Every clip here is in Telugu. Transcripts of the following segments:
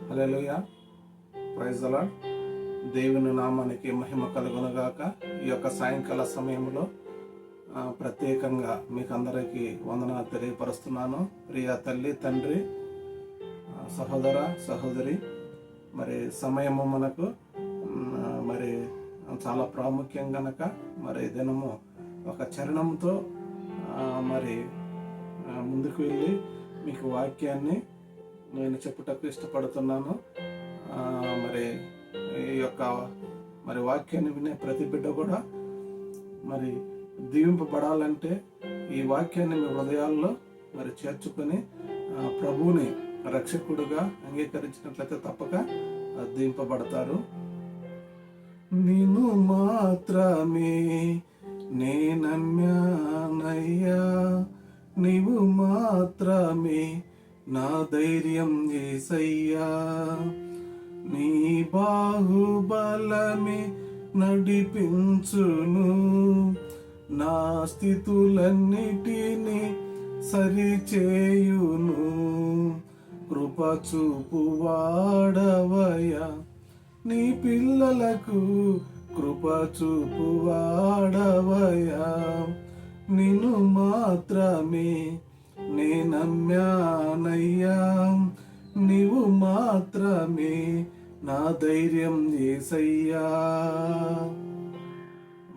Hallelujah, praise the lord. దేవుని నామానికి మహిమ కలుగునుగాక. ఈ యొక్క సాయంకాల సమయంలో ప్రత్యేకంగా మీకు అందరికీ వందనాలు తెలియపరుస్తున్నాను. ప్రియ తల్లి, తండ్రి, సహోదర, సహోదరి, మరి సమయము మనకు మరి చాలా ప్రాముఖ్యం గనక మరి దినము ఒక చరణంతో మరి ముందుకు వెళ్ళి మీకు వాక్యాన్ని నేను చెప్పుటకు ఇష్టపడుతున్నాను. మరి ఈ యొక్క మరి వాక్యాన్ని వినే ప్రతి బిడ్డ కూడా మరి దీవింపబడాలంటే ఈ వాక్యాన్ని మీ హృదయాల్లో మరి చేర్చుకొని ప్రభువుని రక్షకుడుగా అంగీకరించినట్లయితే తప్పక దీవింపబడతారు. నిన్ను మాత్రమే నేనమ్యానయ్యా, నీవు మాత్రమే నా ధైర్యం యేసయ్యా, నీ బాహుబలమే నడిపించును, నా స్థితులన్నిటినీ సరిచేయును, కృప చూపు వాడవయ్యా, నీ పిల్లలకు కృప చూపు వాడవయ్యా, నిన్ను మాత్రమే నేనమ్యానయ్యా, నీవు మాత్రమే నా ధైర్యం యేసయ్యా.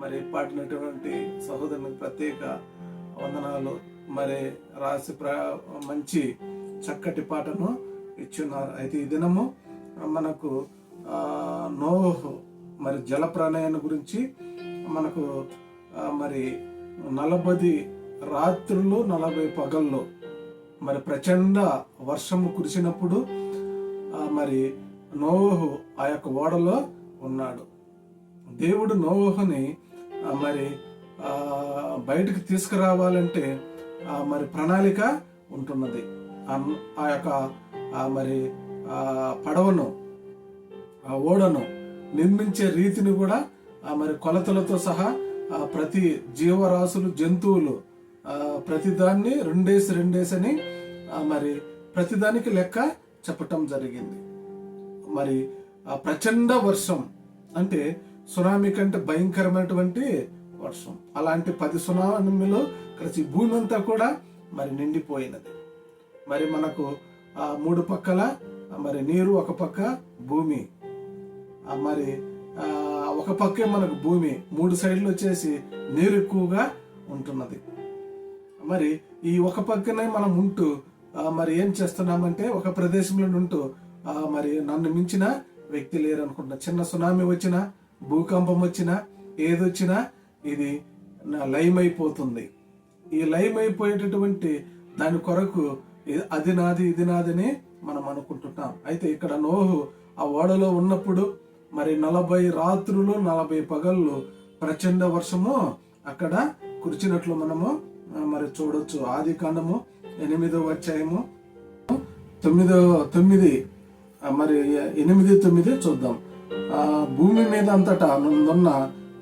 మరి పాడినటువంటి సహోదరునికి ప్రత్యేక వందనాలు. మరి రాసి మంచి చక్కటి పాటను ఇచ్చున్నారు. అయితే ఈ దినము మనకు నోహు మరి జల ప్రళయాన్ని గురించి మనకు మరి 40 రాత్రులు 40 పగళ్ళు మరి ప్రచండ వర్షము కురిసినప్పుడు మరి నోహు ఆ యొక్క ఓడలో ఉన్నాడు. దేవుడు నోహుని మరి బయటకు తీసుకురావాలంటే మరి ప్రణాళిక ఉంటున్నది. ఆ యొక్క మరి పడవను, ఆ ఓడను నిర్మించే రీతిని కూడా మరి కొలతలతో సహా ప్రతి జీవరాశులు, జంతువులు ప్రతిదాన్ని రెండేసి అని మరి ప్రతిదానికి లెక్క చెప్పటం జరిగింది. మరి ఆ ప్రచండ వర్షం అంటే సునామీ కంటే భయంకరమైనటువంటి వర్షం. అలాంటి 10 సునామీలు కలిసి భూమి అంతా కూడా మరి నిండిపోయినది. మరి మనకు 3 పక్కల మరి నీరు, ఒక పక్క భూమి, మరి ఒక పక్కే మనకు భూమి, 3 సైడ్లు వచ్చేసి నీరు ఎక్కువగా ఉంటున్నది. మరి ఈ ఒక పక్కనే మనం ఉంటూ మరి ఏం చేస్తున్నామంటే ఒక ప్రదేశంలో ఉంటూ మరి నన్ను మించిన వ్యక్తి లేరు అనుకుంటున్నా. చిన్న సునామీ వచ్చినా, భూకంపం వచ్చినా, ఏదొచ్చినా ఇది లైమ్ అయిపోతుంది. ఈ లైమ్ అయిపోయేటటువంటి దాని కొరకు అది నాది, ఇది నాదని మనం అనుకుంటున్నాం. అయితే ఇక్కడ నోహు ఆ ఓడలో ఉన్నప్పుడు మరి 40 రాత్రులు 40 పగళ్ళు ప్రచండ వర్షము అక్కడ కురిచినట్లు మనము మరి చూడొచ్చు. ఆది కాండము 8వ అధ్యాయము 9 మరి 8-9 చూద్దాం. భూమి మీద అంతటా నున్న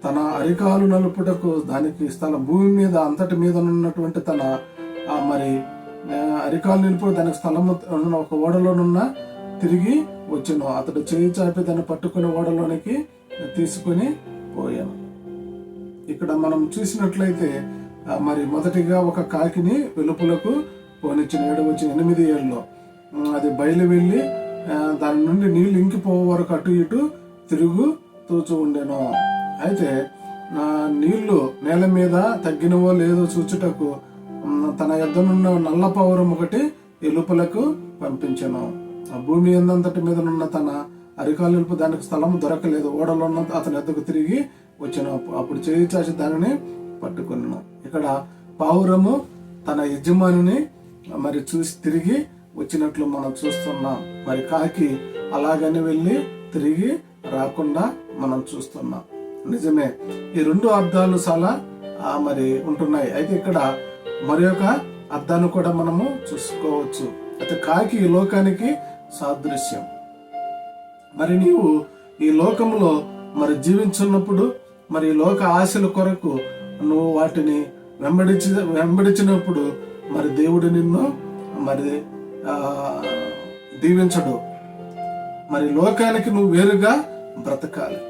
తన అరికాలు నలుపుటకు దానికి స్థలం, భూమి మీద అంతటి మీద ఉన్నటువంటి తన మరి అరికాలు నిలుపు దానికి స్థలము ఒక ఓడలోనున్న తిరిగి వచ్చాను. అతడు చేయి చాపి దాన్ని పట్టుకుని ఓడలోనికి తీసుకుని పోయాను. ఇక్కడ మనం చూసినట్లయితే మరి మొదటిగా ఒక కాకిని వెలుపులకు పోనిచ్చిన 8 ఏళ్ళలో అది బయలు వెళ్ళి దాని నుండి నీళ్లు ఇంకిపోయే వరకు అటు ఇటు తూచు ఉండేను. అయితే నీళ్లు నేల మీద తగ్గినవో లేదో చూచుటకు తన యొద్దనున్న నల్ల పౌరం ఒకటి ఎలుపలకు పంపించెను. ఆ భూమి ఎందంతటి మీద ఉన్న తన అరికాలు నిలుపు దానికి స్థలం దొరకలేదు. ఓడలో ఉన్న అతని యొద్దకు తిరిగి వచ్చాను. అప్పుడు చేయి చాచి దానిని పట్టుకున్నాను. ఇక్కడ పావురము తన యజమానిని మరి చూసి తిరిగి వచ్చినట్లు మనం చూస్తున్నాం. మరి కాకి అలాగని వెళ్ళి తిరిగి రాకుండా మనం చూస్తున్నాం. నిజమే, ఈ 2 అర్థాలు చాలా మరి ఉంటున్నాయి. అయితే ఇక్కడ మరి ఒక అర్థాన్ని కూడా మనము చూసుకోవచ్చు. అయితే కాకి ఈ లోకానికి సాదృశ్యం. మరి నీవు ఈ లోకంలో జీవించున్నప్పుడు మరి లోక ఆశల కొరకు నువ్వు వాటిని వెంబడించినప్పుడు మరి దేవుడు నిన్ను మరి దీవించడు. మరి లోకానికి నువ్వు వేరుగా బ్రతకాలి.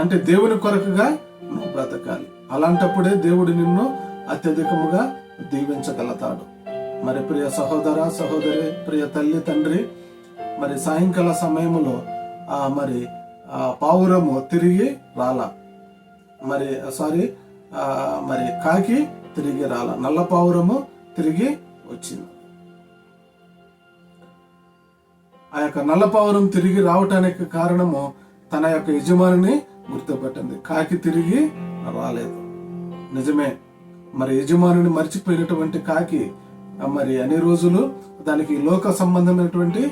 అంటే దేవుని కొరకుగా నువ్వు బ్రతకాలి. అలాంటప్పుడే దేవుడు నిన్ను అత్యధికముగా దీవించగలుగుతాడు. మరి ప్రియ సహోదర సహోదరి, ప్రియ తల్లి తండ్రి, మరి సాయంకాల సమయంలో మరి పావురము తిరిగి రాల, మరి కాకి తిరిగి రాల, నల్ల పావురము తిరిగి వచ్చింది. ఆ యొక్క నల్ల పావురం తిరిగి రావటానికి కారణము తన యొక్క యజమానిని గుర్తుపట్టింది. కాకి తిరిగి రాలేదు. నిజమే, మరి యజమానిని మర్చిపోయినటువంటి కాకి మరి అన్ని రోజులు దానికి లోక సంబంధమైనటువంటి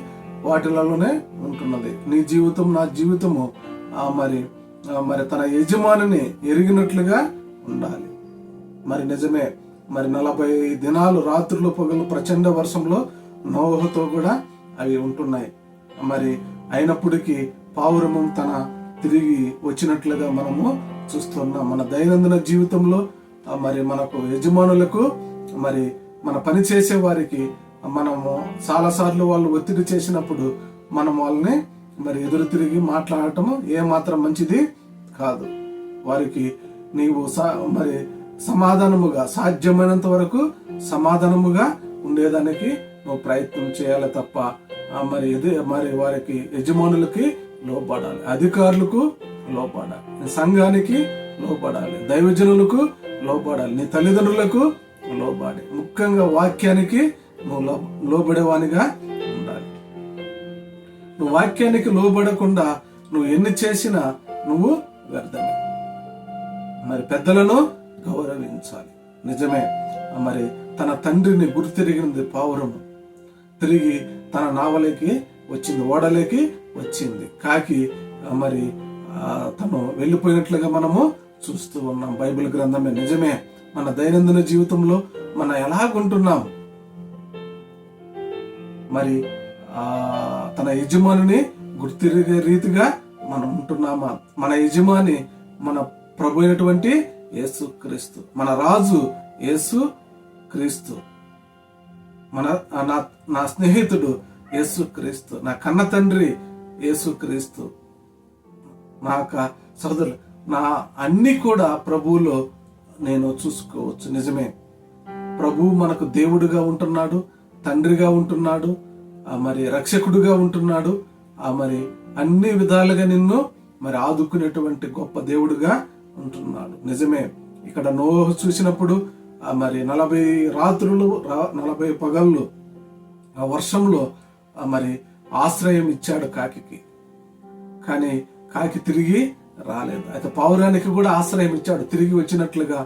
వాటిలలోనే ఉంటున్నది. నీ జీవితం, నా జీవితము మరి తన యజమానిని ఎరిగినట్లుగా ఉండాలి. మరి నిజమే, మరి 40 దినాలు రాత్రులు పగలు ప్రచండ వర్షంలో నోహుతో కూడా అవి ఉంటున్నాయి. మరి అయినప్పటికీ పావురము తన తిరిగి వచ్చినట్లుగా మనము చూస్తున్నాం. మన దైనందిన జీవితంలో మరి మనకు యజమానులకు, మరి మన పని చేసే వారికి మనము చాలాసార్లు వాళ్ళు ఒత్తిడి చేసినప్పుడు మనం వాళ్ళని మరి ఎదురు తిరిగి మాట్లాడటము ఏమాత్రం మంచిది కాదు. వారికి నీవు మరి సమాధానముగా, సాధ్యమైనంత వరకు సమాధానముగా ఉండేదానికి నువ్వు ప్రయత్నం చేయాలి తప్ప మరి వారికి యజమానులకి లోపడాలి, అధికారులకు లోపడాలి, సంఘానికి లోపడాలి, దైవజనులకు లోపడాలి, నీ తల్లిదండ్రులకు లోబడి, ముఖ్యంగా వాక్యానికి నువ్వు లోబడేవానిగా ఉండాలి. నువ్వు వాక్యానికి లోబడకుండా నువ్వు ఎన్ని చేసినా నువ్వు వ్యర్థమే. మరి పెద్దలను గౌరవించాలి. నిజమే, మరి తన తండ్రిని గుర్తిరిగినది పావురము తిరిగి తన నావలోకి వచ్చింది, ఓడలోకి వచ్చింది. కాకి మరి తను వెళ్ళిపోయినట్లుగా మనము చూస్తూ ఉన్నాం. బైబిల్ గ్రంథమే. నిజమే, మన దైనందిన జీవితంలో మనం ఎలాగుంటున్నాం, మరి తన యజమానిని గుర్తిరిగే రీతిగా మనం ఉంటున్నామా? మన యజమాని మన ప్రభు అయినటువంటి యేసు క్రీస్తు, మన రాజు యేసు క్రీస్తు, నా స్నేహితుడు యేసు క్రీస్తు, నా కన్న తండ్రి యేసు క్రీస్తు, నా సోదరులు, నా అన్ని కూడా ప్రభువులో నేను చూసుకోవచ్చు. నిజమే, ప్రభువు మనకు దేవుడుగా ఉంటున్నాడు, తండ్రిగా ఉంటున్నాడు, మరి రక్షకుడుగా ఉంటున్నాడు, మరి అన్ని విధాలుగా నిన్ను మరి ఆదుకునేటువంటి గొప్ప దేవుడుగా ఉంటున్నాడు. నిజమే, ఇక్కడ నోహు చూసినప్పుడు మరి 40 రాత్రులు 40 పగళ్ళు ఆ వర్షంలో మరి ఆశ్రయం ఇచ్చాడు కాకి. కానీ కాకి తిరిగి రాలేదు. అయితే పావురానికి కూడా ఆశ్రయం ఇచ్చాడు, తిరిగి వచ్చినట్లుగా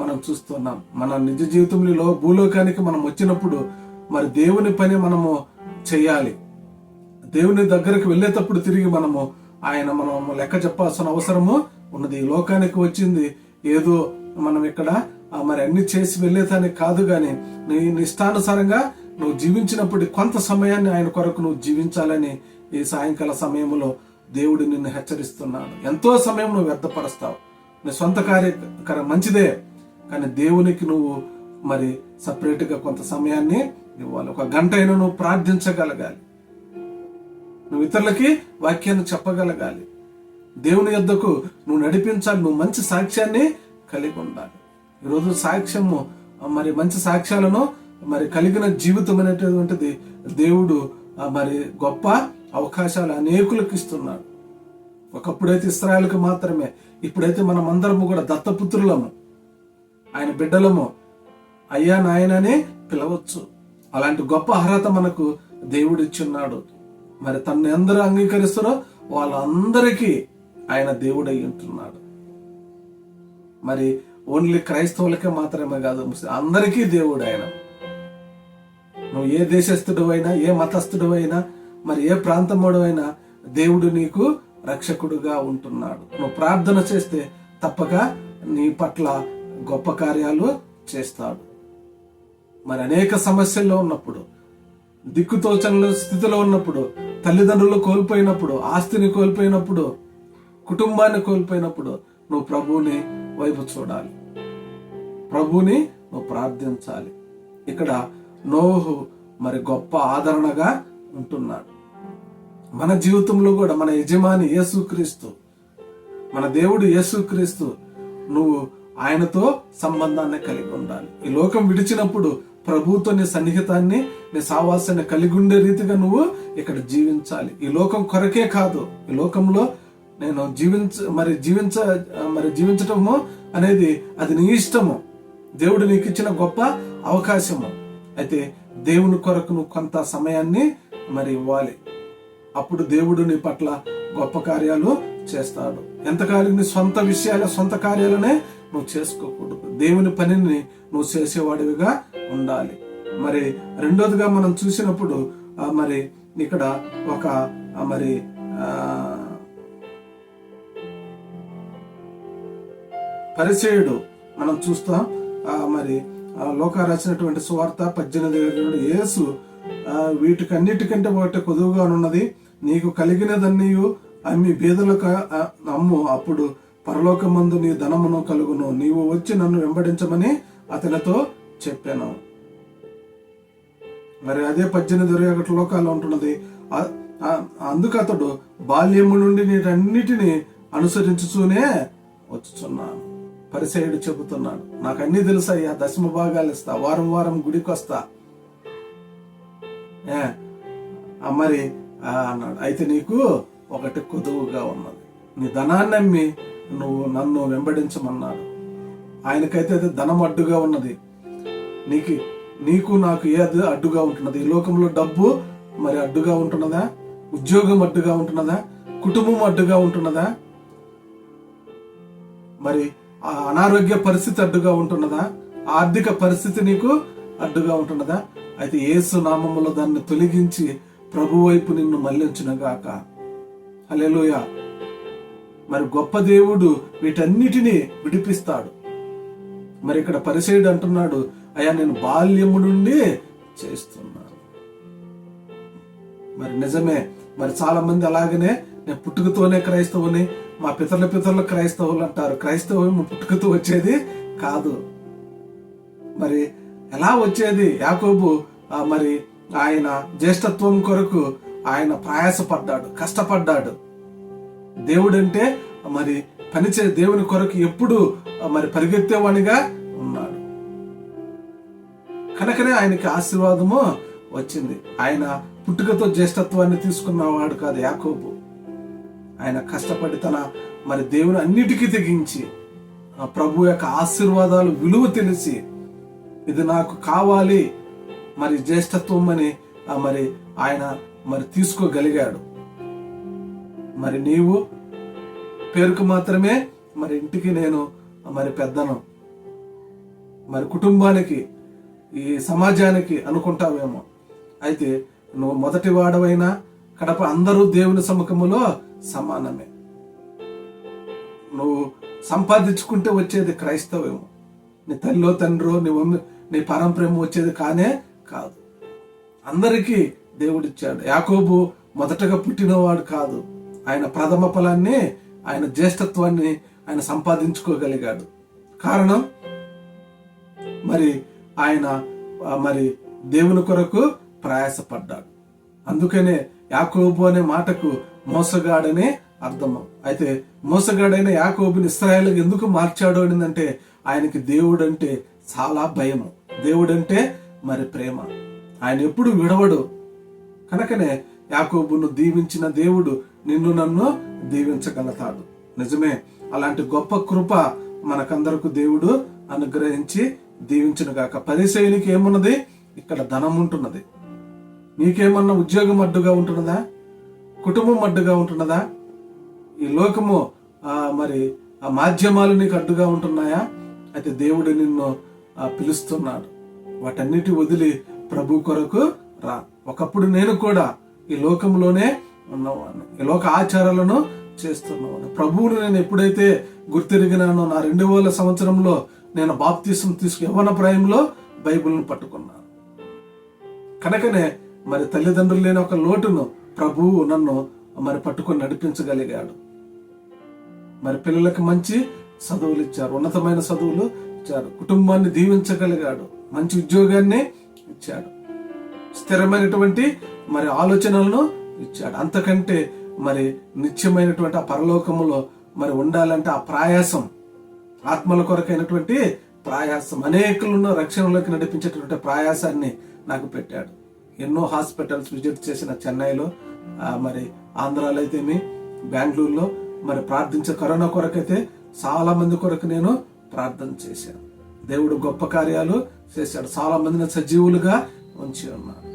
మనం చూస్తున్నాం. మన నిజ జీవితంలో భూలోకానికి మనం వచ్చినప్పుడు మరి దేవుని పని మనము చెయ్యాలి. దేవుని దగ్గరకు వెళ్ళేటప్పుడు తిరిగి మనము మనము లెక్క చెప్పాల్సిన అవసరము ఉన్నది. ఈ లోకానికి వచ్చింది ఏదో మనం ఇక్కడ మరి అన్ని చేసి వెళ్ళేదానికి కాదు, గాని నీ ఇష్టానుసారంగా నువ్వు జీవించినప్పుడు కొంత సమయాన్ని ఆయన కొరకు నువ్వు జీవించాలని ఈ సాయంకాల సమయంలో దేవుడు నిన్ను హెచ్చరిస్తున్నాడు. ఎంతో సమయం నువ్వు వ్యర్థపరుస్తావు. నీ సొంత కార్యక్రమం మంచిదే, కానీ దేవునికి నువ్వు మరి సపరేట్ గా కొంత సమయాన్ని ఇవ్వాలి. 1 గంట అయినా నువ్వు ప్రార్థించగలగాలి, నువ్వు ఇతరులకి వాక్యాన్ని చెప్పగలగాలి, దేవుని యొద్దకు నువ్వు నడిపించాలి, నువ్వు మంచి సాక్ష్యాన్ని కలిగి ఉండాలి. ఈరోజు సాక్ష్యము మరి మంచి సాక్ష్యాలను మరి కలిగిన జీవితం అనేటువంటిది దేవుడు మరి గొప్ప అవకాశాలు అనేకులకు ఇస్తున్నాడు. ఒకప్పుడైతే ఇశ్రాయేలుకు మాత్రమే, ఇప్పుడైతే మనం అందరము కూడా దత్తపుత్రులము, ఆయన బిడ్డలము, అయ్యా నాయనని పిలవచ్చు. అలాంటి గొప్ప అర్హత మనకు దేవుడు ఇచ్చున్నాడు. మరి తనని అందరూ అంగీకరిస్తారో వాళ్ళందరికీ ఆయన దేవుడు అయి ఉంటున్నాడు. మరి ఓన్లీ క్రైస్తవులకే మాత్రమే కాదు, అందరికీ దేవుడు ఆయన. నువ్వు ఏ దేశస్థుడు అయినా, ఏ మతస్థుడు అయినా, మరి ఏ ప్రాంతముడు అయినా దేవుడు నీకు రక్షకుడుగా ఉంటున్నాడు. నువ్వు ప్రార్థన చేస్తే తప్పక నీ పట్ల గొప్ప కార్యాలు చేస్తాడు. మరి అనేక సమస్యల్లో ఉన్నప్పుడు, దిక్కుతోచని స్థితిలో ఉన్నప్పుడు, తల్లిదండ్రులు కోల్పోయినప్పుడు, ఆస్తిని కోల్పోయినప్పుడు, కుటుంబాన్ని కోల్పోయినప్పుడు నువ్వు ప్రభువుని వైపు చూడాలి, ప్రభువుని నువ్వు ప్రార్థించాలి. ఇక్కడ నోహు మరి గొప్ప ఆదరణగా ఉంటున్నాడు. మన జీవితంలో కూడా మన యజమాని యేసుక్రీస్తు, మన దేవుడు యేసుక్రీస్తు, నువ్వు ఆయనతో సంబంధాన్ని కలిగి ఉండాలి. ఈ లోకం విడిచినప్పుడు ప్రభువుతో నీ సన్నిహితాన్ని, నీ సావాసాన్ని కలిగి ఉండే రీతిగా నువ్వు ఇక్కడ జీవించాలి. ఈ లోకం కొరకే కాదు, ఈ లోకంలో నేను జీవించటము అనేది అది నీ ఇష్టము, దేవుడు నీకు ఇచ్చిన గొప్ప అవకాశము. అయితే దేవుని కొరకు నువ్వు కొంత సమయాన్ని ఇవ్వాలి. అప్పుడు దేవుడు నీ పట్ల గొప్ప కార్యాలు చేస్తాడు. ఎంతకాలం నీ సొంత కార్యాలనే నువ్వు చేసుకోకూడదు. దేవుని పనిని నువ్వు చేసేవాడివిగా ఉండాలి. రెండోదిగా మనం చూసినప్పుడు ఇక్కడ ఒక పరిచయుడు మనం చూస్తాం. లోకా రాసినటువంటి సువార్త 18 యేసు వీటికన్నిటికంటే ఒకటి కొదువుగా ఉన్నది, నీకు కలిగినదన్నీయు అమ్మి బీదలకు అమ్ము, అప్పుడు పరలోకమందు నీ ధనమును కలుగును, నీవు వచ్చి నన్ను వెంబడించమని అతనితో చెప్పాను. అదే 18 లోకాల్లో ఉంటున్నది. అందుకు అతడు బాల్యము నుండి నీటన్నిటిని అనుసరించుతూనే వచ్చుచున్నాను. పరిసయ్యుడు చెబుతున్నాడు, నాకు అన్ని తెలుసయ్యా, 10వ భాగాలు ఇస్తా, వారం వారం గుడికి వస్తా అన్నాడు. అయితే నీకు ఒకటి కొదువుగా ఉన్నది, నీ ధనాన్ని అమ్మి నువ్వు నన్ను వెంబడించమన్నాడు. ఆయనకైతే అది ధనం అడ్డుగా ఉన్నది. నీకు నాకు ఏది అడ్డుగా ఉంటున్నది? ఈ లోకంలో డబ్బు అడ్డుగా ఉంటున్నదా? ఉద్యోగం అడ్డుగా ఉంటున్నదా? కుటుంబం అడ్డుగా ఉంటున్నదా? అనారోగ్య పరిస్థితి అడ్డుగా ఉంటున్నదా? ఆర్థిక పరిస్థితి నీకు అడ్డుగా ఉంటున్నదా? అయితే యేసు నామములో దాన్ని తొలగించి ప్రభు వైపు నిన్ను మళ్లించునుగాక. హల్లెలూయా. గొప్ప దేవుడు వీటన్నిటినీ విడిపిస్తాడు. ఇక్కడ పరిసయ్యుడు అంటున్నాడు, అయ్యా నేను బాల్యము నుండి చేస్తున్నాను. నిజమే. చాలా మంది అలాగనే నేను పుట్టుకతోనే క్రైస్తవుని, మా పితరుల క్రైస్తవులు అంటారు. క్రైస్తవం పుట్టుకతో వచ్చేది కాదు. ఎలా వచ్చేది? యాకోబు ఆయన జ్యేష్ఠత్వం కొరకు ఆయన ప్రయాసపడ్డాడు, కష్టపడ్డాడు. దేవుడంటే పనిచే దేవుని కొరకు ఎప్పుడు పరిగెత్తేవానిగా ఉన్నాడు. కనుకనే ఆయనకి ఆశీర్వాదము వచ్చింది. ఆయన పుట్టుకతో జ్యేష్ఠత్వాన్ని తీసుకున్నవాడు కాదు యాకోబు. ఆయన కష్టపడి తన దేవుని అన్నిటికీ తెగించి ప్రభు యొక్క ఆశీర్వాదాలు విలువ తెలిసి ఇది నాకు కావాలి జ్యేష్ఠత్వం అని ఆయన తీసుకోగలిగాడు. నీవు పేరుకు మాత్రమే ఇంటికి నేను పెద్దను, కుటుంబానికి, ఈ సమాజానికి అనుకుంటావేమో. అయితే నువ్వు మొదటి వాడవైనా కడప అందరూ దేవుని సముఖములో సమానమే. నువ్వు సంపాదించుకుంటే వచ్చేది క్రైస్తవేమో, నీ తల్లిలో తండ్రో నీ పరంప్రేమ వచ్చేది కానే కాదు. అందరికీ దేవుడిచ్చాడు. యాకోబు మొదటగా పుట్టినవాడు కాదు. ఆయన ప్రథమ ఫలాన్ని, ఆయన జ్యేష్ఠత్వాన్ని ఆయన సంపాదించుకోగలిగాడు. కారణం ఆయన దేవుని కొరకు ప్రయాసపడ్డాడు. అందుకనే యాకోబు అనే మాటకు మోసగాడనే అర్థము. అయితే మోసగాడైన యాకోబుని ఇశ్రాయేలుగా ఎందుకు మార్చాడు అనిందంటే ఆయనకి దేవుడు అంటే చాలా భయము, దేవుడంటే ప్రేమ. ఆయన ఎప్పుడు విడవడు. కనుకనే యాకోబును దీవించిన దేవుడు నిన్ను నన్ను దీవించగలుగుతాడు. నిజమే. అలాంటి గొప్ప కృప మనకందరకు దేవుడు అనుగ్రహించి దీవించును గాక. పరిసయ్యునికి ఏమున్నది? ఇక్కడ ధనం ఉంటున్నది. నీకేమన్నా ఉద్యోగం అడ్డుగా ఉంటున్నదా? కుటుంబం అడ్డుగా ఉంటున్నదా? ఈ లోకము ఆ మాధ్యమాలు నీకు అడ్డుగా ఉంటున్నాయా? అయితే దేవుడు నిన్ను పిలుస్తున్నాడు. వాటన్నిటి వదిలి ప్రభు కొరకు రా. ఒకప్పుడు నేను కూడా ఈ లోకంలోనే ఉన్నవాడిని, ఈ లోక ఆచారాలను చేస్తున్నవాడు. ప్రభువును నేను ఎప్పుడైతే గుర్తిరిగినానో, నా 2000 సంవత్సరంలో నేను బాప్తిసం యవ్వన ప్రాయంలో బైబిల్ను పట్టుకున్నాను. కనుకనే తల్లిదండ్రులు లేని ఒక లోటును ప్రభువు నన్ను పట్టుకొని నడిపించగలిగాడు. పిల్లలకు మంచి చదువులు ఇచ్చారు, ఉన్నతమైన చదువులు ఇచ్చారు, కుటుంబాన్ని దీవించగలిగాడు, మంచి ఉద్యోగాన్ని ఇచ్చాడు, స్థిరమైనటువంటి ఆలోచనలను ఇచ్చాడు. అంతకంటే మరి నిత్యమైనటువంటి ఆ పరలోకములో మరి ఉండాలంటే ఆ ప్రయాసం, ఆత్మల కొరకైనటువంటి ప్రయాసం, అనేకులను రక్షణలోకి నడిపించేటువంటి ప్రయాసాన్ని నాకు పెట్టాడు. ఎన్నో హాస్పిటల్స్ విజిట్ చేసిన చెన్నైలో, మరి ఆంధ్రాలో అయితేమి, బెంగళూరులో మరి ప్రార్థించే కరోనా కొరకైతే చాలా మంది కొరకు నేను ప్రార్థన చేశాను. దేవుడు గొప్ప కార్యాలు చేశాడు. చాలా మందిని సజీవులుగా ఉంచి ఉన్నాడు.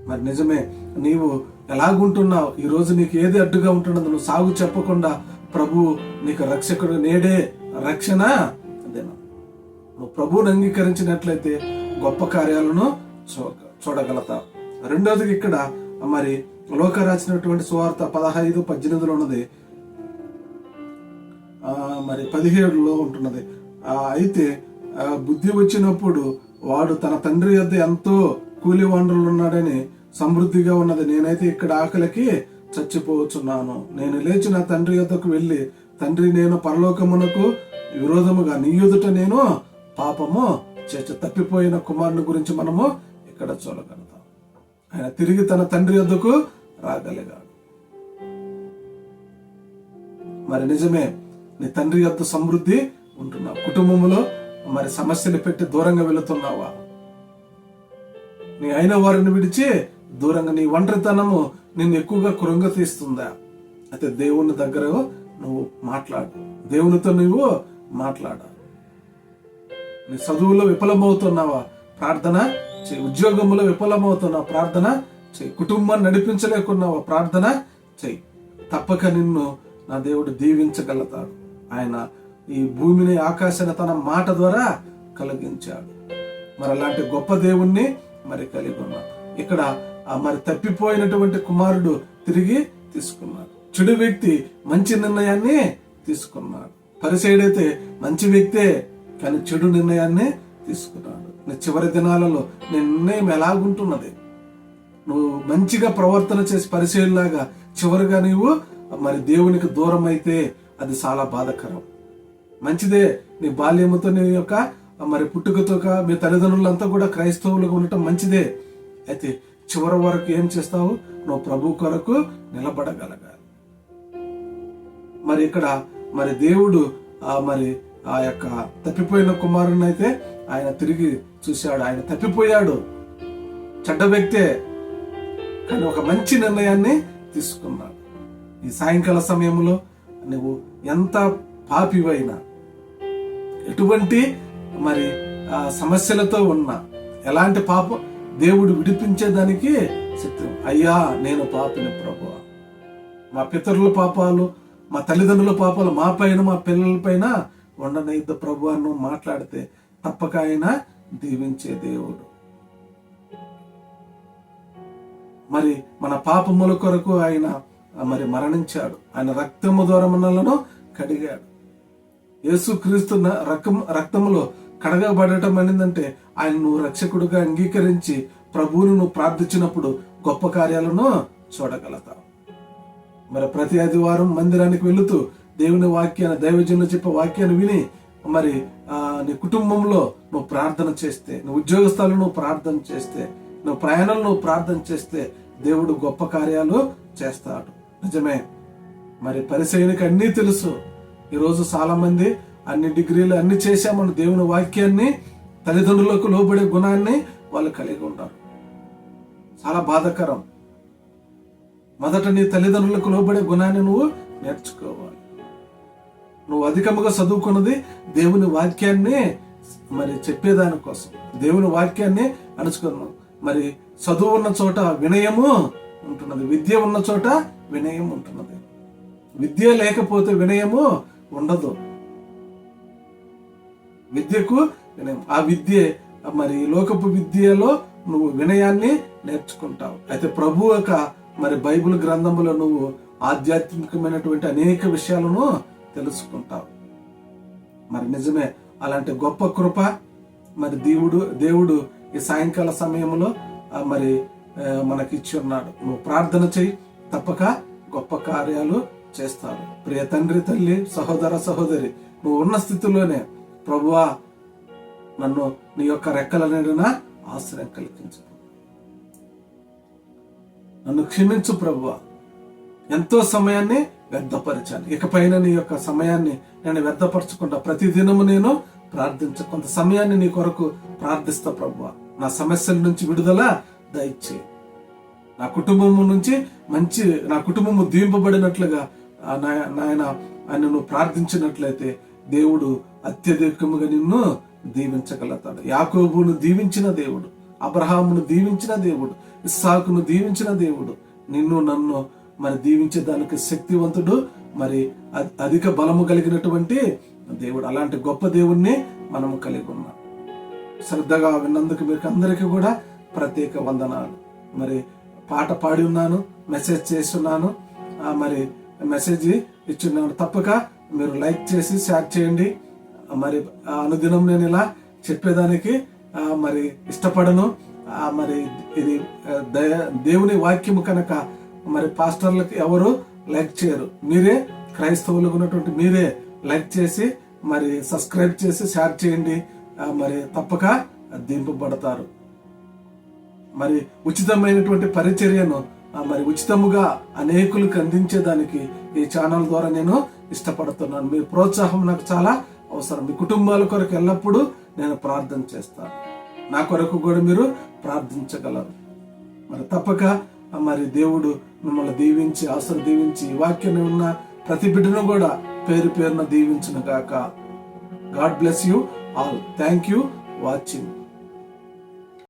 మరి నిజమే, నీవు ఎలాగుంటున్నావు, ఈ రోజు నీకు ఏది అడ్డుగా ఉంటున్నదో నువ్వు సాగు చెప్పకుండా ప్రభు నీకు రక్షకుడు, నేడే రక్షణ అదేనా. నువ్వు ప్రభువుని అంగీకరించినట్లయితే గొప్ప కార్యాలను చూడగలుగుతావు. రెండోదికి ఇక్కడ మరి లోక రాసినటువంటి సువార్త 15:18 ఉన్నది, మరి 17లో ఉంటున్నది. అయితే బుద్ధి వచ్చినప్పుడు వాడు తన తండ్రి యొద్ద ఎంతో కూలి వనరులు ఉన్నాడని సమృద్ధిగా ఉన్నది. నేనైతే ఇక్కడ ఆకలికి చచ్చిపోవచ్చున్నాను. నేను లేచి నా తండ్రి యొద్దకు వెళ్ళి, తండ్రి, నేను పరలోకమునకు విరోధముగా నీ ఎదుట నేను పాపము చేసి తప్పిపోయిన కుమారుని గురించి మనము ఇక్కడ చూడగలుగుతాం. ఆయన తిరిగి తన తండ్రి యొద్దకు రాగలిగాడు. మరి నిజమే, నీ తండ్రి యొద్ద సమృద్ధి ఉంటున్నావు. కుటుంబంలో మరి సమస్యలు పెట్టి దూరంగా వెళుతున్నావా? నీ అయిన వారిని విడిచి దూరంగా, నీ ఒంటరితనము నిన్ను ఎక్కువగా కృంగ తీస్తుందా? అయితే దేవుని దగ్గర నువ్వు మాట్లాడు, దేవునితో నువ్వు మాట్లాడాలి. నీ చదువులో విఫలమవుతున్నావా? ప్రార్థన చేయి. ఉద్యోగంలో విఫలమవుతున్నావా? ప్రార్థన చేయి. కుటుంబాన్ని నడిపించలేకున్నావా? ప్రార్థన చేయి. తప్పక నిన్ను నా దేవుడు దీవించగలుగుతాడు. ఆయన ఈ భూమిని, ఆకాశాన్ని తన మాట ద్వారా కలిగించాడు. మరి అలాంటి గొప్ప దేవుణ్ణి మరి కలిగి ఉన్నాం. ఇక్కడ మరి తప్పిపోయినటువంటి కుమారుడు తిరిగి తీసుకున్నాడు. చెడు వ్యక్తి మంచి నిర్ణయాన్ని తీసుకున్నాడు. పరిసయ్యుడైతే మంచి వ్యక్తే, కానీ చెడు నిర్ణయాన్ని తీసుకున్నాడు. నీ చివరి దినాలలో నీ నిర్ణయం ఎలాగుంటున్నది? నువ్వు మంచిగా ప్రవర్తన చేసి పరిసయ్యులాగా చివరిగా నీవు మరి దేవునికి దూరం అయితే అది చాలా బాధాకరం. మంచిదే, నీ బాల్యముతో, నీ యొక్క మరి పుట్టుకతో మీ తల్లిదండ్రులంతా కూడా క్రైస్తవులుగా ఉండటం మంచిదే. అయితే చివరి వరకు ఏం చేస్తావు? నువ్వు ప్రభు కొరకు నిలబడగలగాలి. మరి ఇక్కడ మరి దేవుడు మరి ఆ యొక్క తప్పిపోయిన కుమారుని అయితే ఆయన తిరిగి చూశాడు. ఆయన తప్పిపోయాడు, చెడ్డ వ్యక్తే, కానీ ఒక మంచి నిర్ణయాన్ని తీసుకున్నాడు. ఈ సాయంకాల సమయంలో నువ్వు ఎంత పాపివైనా, ఎటువంటి మరి సమస్యలతో ఉన్నా, ఎలాంటి పాపం, దేవుడు విడిపించేదానికి సిద్ధం. అయ్యా, నేను పాపిని ప్రభువా, మా పితరుల పాపాలు, మా తల్లిదండ్రుల పాపాలు మా పైన, మా పిల్లల పైన ఉండనైద్ద ప్రభు అని మాట్లాడితే తప్పక ఆయన దీవించే దేవుడు. మరి మన పాపముల కొరకు ఆయన మరి మరణించాడు. ఆయన రక్తము ద్వారా మనలను కడిగాడు. యేసుక్రీస్తు రక్తములో కడగబడటం అనిందంటే ఆయన నువ్వు రక్షకుడుగా అంగీకరించి ప్రభువును నువ్వు ప్రార్థించినప్పుడు గొప్ప కార్యాలను చూడగలుగుతావు. మరి ప్రతి ఆదివారం మందిరానికి వెళుతూ దేవుని వాక్యాన్ని, దైవజనులు చెప్పే వాక్యాన్ని విని మరి నీ కుటుంబంలో నువ్వు ప్రార్థన చేస్తే, నువ్వు ఉద్యోగస్థాలు నువ్వు ప్రార్థన చేస్తే, నువ్వు ప్రయాణంలో నువ్వు ప్రార్థన చేస్తే దేవుడు గొప్ప కార్యాలు చేస్తాడు. నిజమే, మరి పరిసయ్యునికి అన్నీ తెలుసు. ఈరోజు చాలా మంది అన్ని డిగ్రీలు అన్ని చేశామని దేవుని వాక్యాన్ని, తల్లిదండ్రులకు లోబడే గుణాన్ని వాళ్ళు కలిగి ఉంటారు. చాలా బాధాకరం. మొదట నీ తల్లిదండ్రులకు లోబడే గుణాన్ని నువ్వు నేర్చుకోవాలి. నువ్వు అధికముగా చదువుకున్నది దేవుని వాక్యాన్ని మరి చెప్పేదాని కోసం, దేవుని వాక్యాన్ని అనుచుకున్నావు. మరి చదువు ఉన్న చోట వినయము ఉంటున్నది, విద్య ఉన్న చోట వినయం ఉంటున్నది. విద్య లేకపోతే వినయము ఉండదు. విద్యకు వినయం, ఆ విద్య మరి లోకపు విద్యలో నువ్వు వినయాన్ని నేర్చుకుంటావు. అయితే ప్రభు యొక్క మరి బైబిల్ గ్రంథములో నువ్వు ఆధ్యాత్మికమైనటువంటి అనేక విషయాలను తెలుసుకుంటావు. మరి నిజమే, అలాంటి గొప్ప కృప మరి దేవుడు ఈ సాయంకాల సమయంలో మరి మనకిచ్చి ఉన్నాడు. నువ్వు ప్రార్థన చేయి, తప్పక గొప్ప కార్యాలు చేస్తాడు. ప్రియ తండ్రి, తల్లి, సహోదర, సహోదరి, నువ్వు ఉన్న స్థితిలోనే ప్రభువా నన్ను నీ యొక్క రెక్కల నీడన ఆశ్రయం కలిగించు, నన్ను క్షమించు ప్రభువా, ఎంతో సమయాన్ని వ్యర్థపరిచాను. ఇకపైన నీ యొక్క సమయాన్ని నేను వ్యర్థపరచకుండా ప్రతి దినము నేను కొంత సమయాన్ని నీ కొరకు ప్రార్థిస్తా ప్రభువా. నా సమస్యల నుంచి విడుదల దయచేయి. నా కుటుంబము నుంచి నా కుటుంబము దీవింపబడినట్లుగా నాయన ఆయన నువ్వు ప్రార్థించినట్లయితే దేవుడు అత్యధికముగా నిన్ను దీవించగలుగుతాడు. యాకోబును దీవించిన దేవుడు, అబ్రహామును దీవించిన దేవుడు, ఇస్సాకును దీవించిన దేవుడు నిన్ను నన్ను మరి దీవించేదానికి శక్తివంతుడు, మరి అధిక బలము కలిగినటువంటి దేవుడు. అలాంటి గొప్ప దేవుణ్ణి మనము కలిగి ఉన్నాం. శ్రద్ధగా విన్నందుకు మీకు అందరికీ కూడా ప్రత్యేక వందనాలు. మరి పాట పాడి ఉన్నాను, మెసేజ్ చేస్తున్నాను, మరి మెసేజ్ ఇచ్చున్నాను. తప్పక మీరు లైక్ చేసి షేర్ చేయండి. మరి అనుదినం నేను ఇలా చెప్పేదానికి మరి ఇష్టపడను. మరి ఇది దేవుని వాక్యము కనుక మరి పాస్టర్లకు ఎవరు లైక్ చేయరు. మీరే క్రైస్తవులకు ఉన్నటువంటి మీరే లైక్ చేసి మరి సబ్స్క్రైబ్ చేసి షేర్ చేయండి. మరి తప్పక దింపబడతారు. మరి ఉచితమైనటువంటి పరిచర్యను మరి ఉచితముగా అనేకులకు అందించేదానికి ఈ ఛానల్ ద్వారా నేను ఇష్టపడుతున్నాను. మీ ప్రోత్సాహం నాకు చాలా అవసరం. మీ కుటుంబాల కొరకు ఎల్లప్పుడూ నేను ప్రార్థన చేస్తాను. నా కొరకు కూడా మీరు ప్రార్థించగలరు. మరి తప్పక మరి దేవుడు మిమ్మల్ని దీవించి ఆశీర్వదించి ఈ వాక్యం ఉన్న ప్రతి బిడ్డను కూడా పేరు పేరున దీవించును గాక. God bless you all. Thank you watching.